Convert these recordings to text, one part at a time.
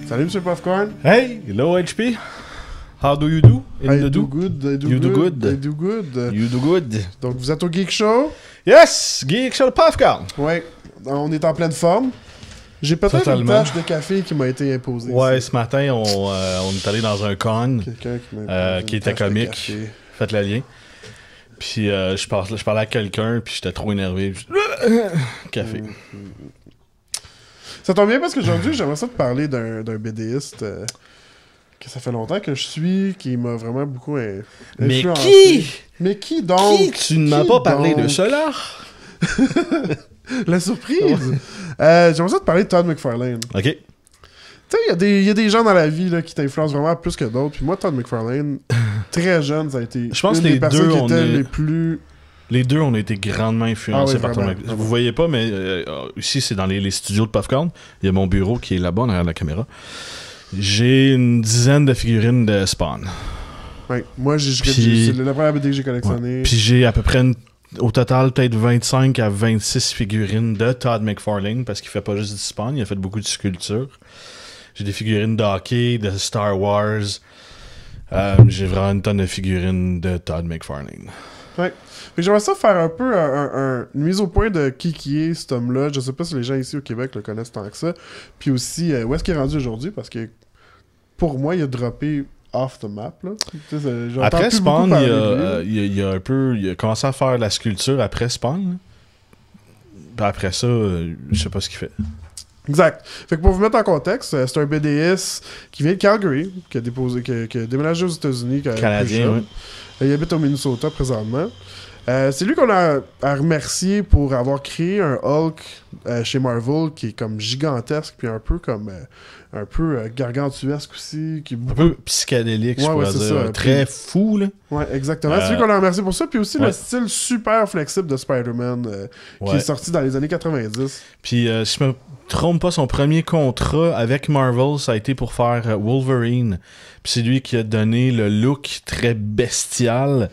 Salut, Monsieur Popcorn. Hey, hello HP. How do you do? I do good. You do good. I do good. You do good. Donc, vous êtes au Geek Show? Yes! Geek Show Popcorn. Ouais. On est en pleine forme. J'ai peut-être une tache de café qui m'a été imposée. Ouais, ce matin, on est allé dans un con Quelqu'un qui était comique. Faites le lien. Puis je parlais à quelqu'un, puis j'étais trop énervé. Café. Ça tombe bien parce qu'aujourd'hui, j'aimerais ça te parler d'un BDiste que ça fait longtemps que je suis, qui m'a vraiment beaucoup influencé. Mais qui donc? Tu ne m'as pas parlé de cela? La surprise! J'aimerais ça te parler de Todd McFarlane. OK. Tu sais, il y a des gens dans la vie là, qui t'influencent vraiment plus que d'autres. Puis moi, Todd McFarlane, très jeune, ça a été je pense une que des les personnes deux, qui étaient les plus... Les deux, on a été grandement influencés par Todd McFarlane. Vous voyez pas, mais ici, c'est dans les studios de Popcorn. Il y a mon bureau qui est là-bas, derrière la caméra. J'ai une dizaine de figurines de Spawn. Ouais, moi, c'est la première BD que j'ai collectionnée. Ouais. Puis j'ai à peu près au total peut-être 25 à 26 figurines de Todd McFarlane, parce qu'il fait pas juste du Spawn, il a fait beaucoup de sculptures. J'ai des figurines de hockey, de Star Wars. J'ai vraiment une tonne de figurines de Todd McFarlane. Ouais. Puis j'aimerais ça faire un peu une mise au point de qui est cet homme-là. Je sais pas si les gens ici au Québec le connaissent tant que ça. Puis aussi, où est-ce qu'il est rendu aujourd'hui? Parce que pour moi, il a droppé off the map. Là. Après Spawn, il a commencé à faire la sculpture après Spawn. Puis après ça, je sais pas ce qu'il fait. Exact. Fait que pour vous mettre en contexte, c'est un BDS qui vient de Calgary, qui a déménagé aux États-Unis. Canadien, oui. Il habite au Minnesota présentement. C'est lui qu'on a à remercier pour avoir créé un Hulk chez Marvel qui est comme gigantesque puis un peu gargantuesque aussi, qui est un peu psychédélique, je pourrais dire. Ça. Très fou, là. Ouais, exactement. C'est lui qu'on a remercié pour ça. Puis aussi le style super flexible de Spider-Man qui est sorti dans les années 90. Puis si je me trompe pas, son premier contrat avec Marvel, ça a été pour faire Wolverine. Puis c'est lui qui a donné le look très bestial.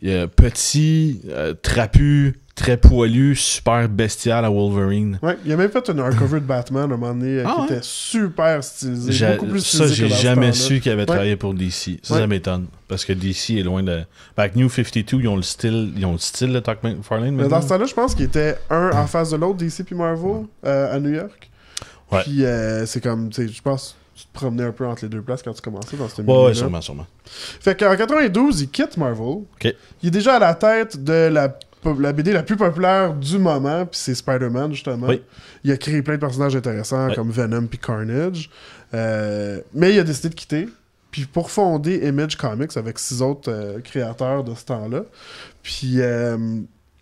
Petit, trapu, très poilu, super bestial à Wolverine. Ouais, il a même fait une hardcover de Batman à un moment donné qui était super stylisé. Beaucoup plus stylisé. Ça, j'ai jamais su qu'il avait travaillé pour DC. Ça m'étonne. Parce que DC est loin de. Avec New 52, ils ont le style de Todd McFarlane. Mais dans ce temps-là, je pense qu'ils étaient un en face de l'autre, DC puis Marvel, à New York. Ouais. Puis c'est comme, tu sais, je pense. Tu te promenais un peu entre les deux places quand tu commençais dans ce milieu-là. Ouais, sûrement. Fait qu'en 92, il quitte Marvel. Okay. Il est déjà à la tête de la BD la plus populaire du moment, puis c'est Spider-Man, justement. Oui. Il a créé plein de personnages intéressants, comme Venom puis Carnage. Mais il a décidé de quitter, puis pour fonder Image Comics avec 6 autres créateurs de ce temps-là. Puis...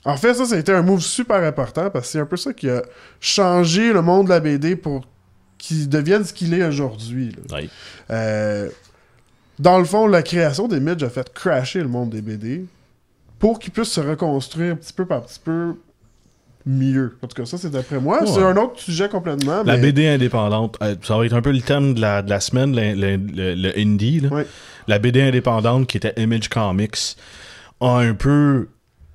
en fait, ça a été un move super important, parce que c'est un peu ça qui a changé le monde de la BD pour qui devienne ce qu'il est aujourd'hui. Oui. Dans le fond, la création des Midge a fait crasher le monde des BD pour qu'ils puissent se reconstruire petit peu par petit peu mieux. En tout cas, ça, c'est d'après moi. Ouais. C'est un autre sujet complètement. La BD indépendante, ça va être un peu le thème de la semaine, le indie. Là. Ouais. La BD indépendante qui était Image Comics a un peu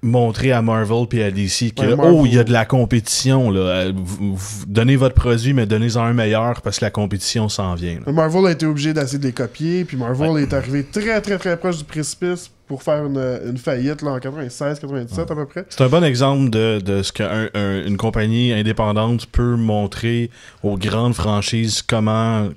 montrer à Marvel puis à DC que il y a de la compétition là. Vous donnez votre produit mais donnez-en un meilleur parce que la compétition s'en vient là. Marvel a été obligé d'essayer de les copier puis Marvel est arrivé très très très proche du précipice pour faire une faillite là, en 96-97 à peu près. C'est un bon exemple de ce qu'une compagnie indépendante peut montrer aux grandes franchises comment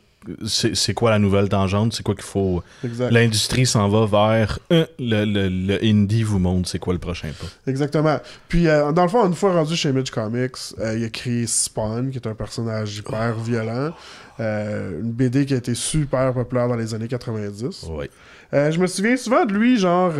c'est quoi la nouvelle tangente, c'est quoi qu'il faut. Exact. L'industrie s'en va vers le indie vous montre c'est quoi le prochain pas. Exactement. Puis dans le fond, une fois rendu chez Image Comics, il a créé Spawn, qui est un personnage hyper violent. Une BD qui a été super populaire dans les années 90. Oui. Je me souviens souvent de lui, genre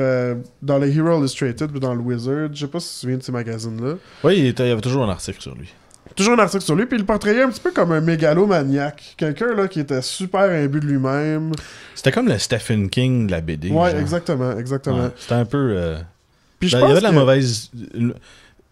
dans les Hero Illustrated ou dans le Wizard. Je sais pas si tu te souviens de ces magazines-là. Oui, il y avait toujours un article sur lui. Toujours un article sur lui, puis il le portrayait un petit peu comme un mégalomaniaque. Quelqu'un là qui était super imbu de lui-même. C'était comme le Stephen King de la BD. Ouais, genre. exactement. Ouais, c'était un peu... Puis je il y avait de la mauvaise... de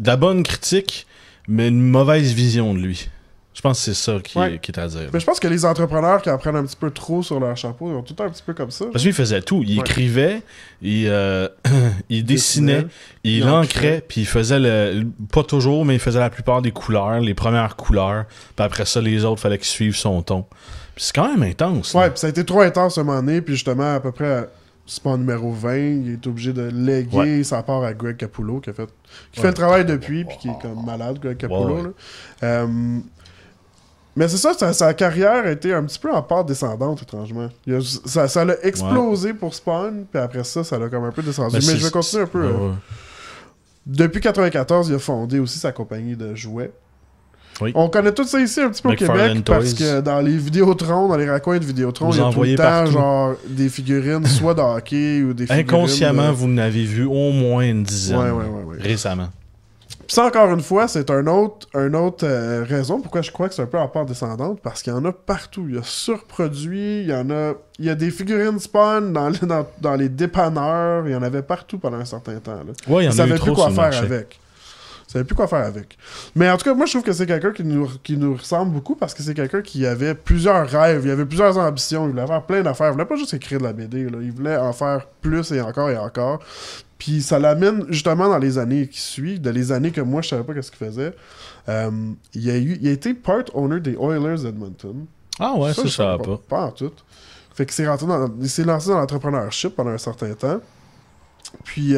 la bonne critique, mais une mauvaise vision de lui. Je pense que c'est ça qui est à dire. Mais je pense que les entrepreneurs qui en prennent un petit peu trop sur leur chapeau, ils ont tout le temps un petit peu comme ça. Parce qu'il faisait tout. Il écrivait, il dessinait, il ancrait, puis il faisait pas toujours, mais il faisait la plupart des couleurs, les premières couleurs. Puis après ça, les autres, fallait qu'ils suivent son ton. Puis c'est quand même intense. Ouais, puis ça a été trop intense à un moment donné, puis justement, à peu près à Spawn numéro 20, il est obligé de léguer sa part à Greg Capullo, qui fait le travail depuis, puis qui est comme malade, Greg Capullo. Là. Mais c'est ça, sa carrière a été un petit peu en pente descendante, étrangement. Ça l'a explosé pour Spawn, puis après ça, ça l'a comme un peu descendu. Mais je vais continuer un peu. Depuis 1994, il a fondé aussi sa compagnie de jouets. Oui. On connaît tout ça ici un petit peu au Québec, parce que dans les Vidéotron, dans les raccoins de Vidéotron, il y a tout le temps genre, des figurines, soit de hockey ou des figurines... Inconsciemment, vous en avez vu au moins une dizaine récemment. Puis ça, encore une fois, c'est une autre raison pourquoi je crois que c'est un peu en pente descendante, parce qu'il y en a partout. Il y a surproduit, il y a des figurines Spawn dans les dépanneurs, il y en avait partout pendant un certain temps. Là. Ouais, il y en a eu trop sur le marché. Je savais plus quoi faire avec. Mais en tout cas, moi, je trouve que c'est quelqu'un qui nous ressemble beaucoup parce que c'est quelqu'un qui avait plusieurs rêves, il avait plusieurs ambitions, il voulait faire plein d'affaires. Il voulait pas juste écrire de la BD, là. Il voulait en faire plus et encore et encore. Puis ça l'amène justement dans les années qui suivent, dans les années que moi, je savais pas qu'est-ce qu'il faisait. Il a été part owner des Oilers Edmonton. Ah ouais, ça je savais pas. Pas en tout. Fait qu'il il s'est lancé dans l'entrepreneurship pendant un certain temps. Puis...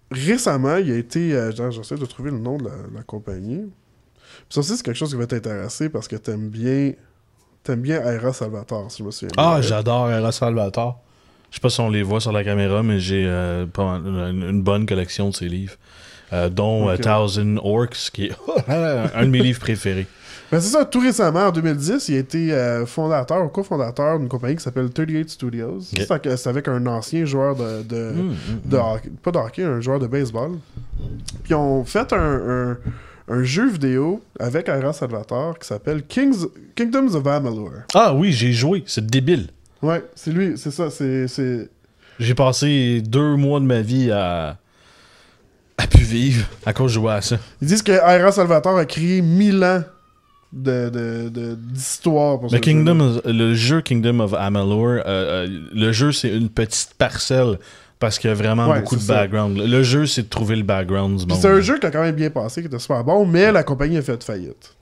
récemment, il a été... j'essaie de trouver le nom de la compagnie. Puis ça aussi, c'est quelque chose qui va t'intéresser parce que t'aimes bien Aira Salvatore, si je me souviens bien. Ah, j'adore Aira Salvatore. Je sais pas si on les voit sur la caméra, mais j'ai une bonne collection de ses livres. Dont Thousand Orcs, qui est un de mes livres préférés. Ben c'est ça, tout récemment, en 2010, il a été fondateur ou cofondateur d'une compagnie qui s'appelle 38 Studios. Okay. C'est avec un ancien joueur de hockey, pas de hockey, un joueur de baseball. Puis ils ont fait un jeu vidéo avec Aira Salvatore qui s'appelle Kingdoms of Amalur. Ah oui, j'ai joué, c'est débile. Ouais, c'est lui, c'est ça, c'est... J'ai passé 2 mois de ma vie à pu vivre à cause de jouer à ça. Ils disent que Aira Salvatore a créé 1000 ans d'histoire pour le jeu Kingdom of Amalur, le jeu c'est une petite parcelle parce qu'il y a vraiment beaucoup de background. Le jeu c'est de trouver le background du monde. C'est un jeu qui a quand même bien passé, qui était super bon, mais la compagnie a fait faillite.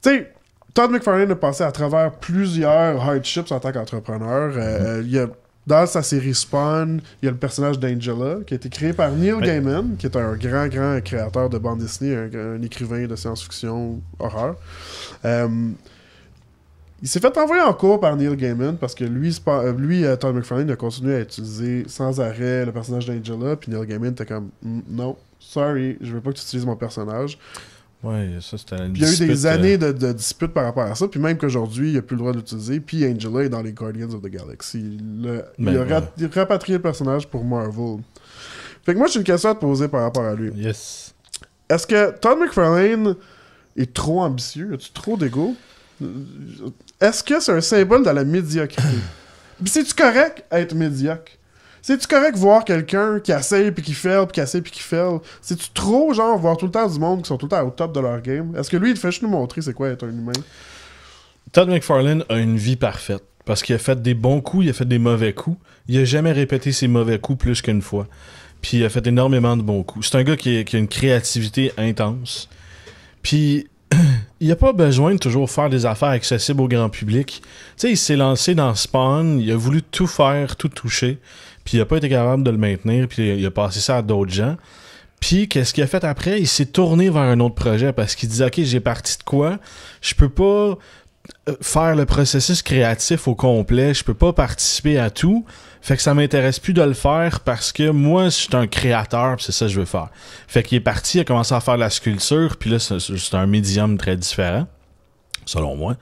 Tu sais, Todd McFarlane a passé à travers plusieurs hardships en tant qu'entrepreneur. Il y a dans sa série Spawn, il y a le personnage d'Angela, qui a été créé par Neil Gaiman, qui est un grand créateur de bande dessinée, un écrivain de science-fiction horreur. Il s'est fait envoyer en cours par Neil Gaiman, parce que lui Todd McFarlane, a continué à utiliser sans arrêt le personnage d'Angela, puis Neil Gaiman était comme « Non, sorry, je veux pas que tu utilises mon personnage. » Ouais, ça c'était une dispute. Il y a eu des années de disputes par rapport à ça, puis même qu'aujourd'hui, il n'a plus le droit d'utiliser, puis Angela est dans les Guardians of the Galaxy. Il a rapatrié le personnage pour Marvel. Fait que moi, j'ai une question à te poser par rapport à lui. Yes. Est-ce que Todd McFarlane est trop ambitieux? As-tu trop d'ego? Est-ce que c'est un symbole de la médiocrité? Puis c'est-tu correct être médiocre? C'est-tu correct voir quelqu'un qui essaye puis qui fail, puis qui essaye puis qui fail? C'est-tu trop, genre, voir tout le temps du monde qui sont tout le temps au top de leur game? Est-ce que lui, il fait juste nous montrer c'est quoi être un humain? Todd McFarlane a une vie parfaite. Parce qu'il a fait des bons coups, il a fait des mauvais coups. Il a jamais répété ses mauvais coups plus qu'une fois. Puis il a fait énormément de bons coups. C'est un gars qui a une créativité intense. Puis il a pas besoin de toujours faire des affaires accessibles au grand public. Tu sais, il s'est lancé dans Spawn, il a voulu tout faire, tout toucher. Puis il a pas été capable de le maintenir, puis il a passé ça à d'autres gens. Puis qu'est-ce qu'il a fait après? Il s'est tourné vers un autre projet parce qu'il disait « Ok, j'ai parti de quoi? Je peux pas faire le processus créatif au complet, je peux pas participer à tout. Fait que ça m'intéresse plus de le faire parce que moi, je suis un créateur, puis c'est ça que je veux faire. » Fait qu'il est parti, il a commencé à faire de la sculpture, puis là, c'est un médium très différent, selon moi.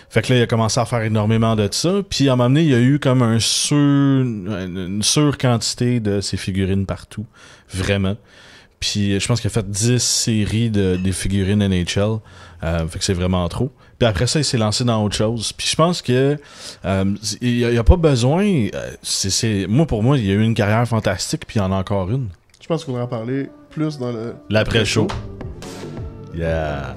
Fait que là, il a commencé à faire énormément de ça. Puis à un moment donné, il y a eu comme une surquantité de ces figurines partout. Vraiment. Puis je pense qu'il a fait 10 séries des figurines NHL. Fait que c'est vraiment trop. Puis après ça, il s'est lancé dans autre chose. Puis je pense que il n'y a pas besoin... pour moi, il y a eu une carrière fantastique, puis il y en a encore une. Je pense qu'il faudra en parler plus dans l'après-show. Yeah.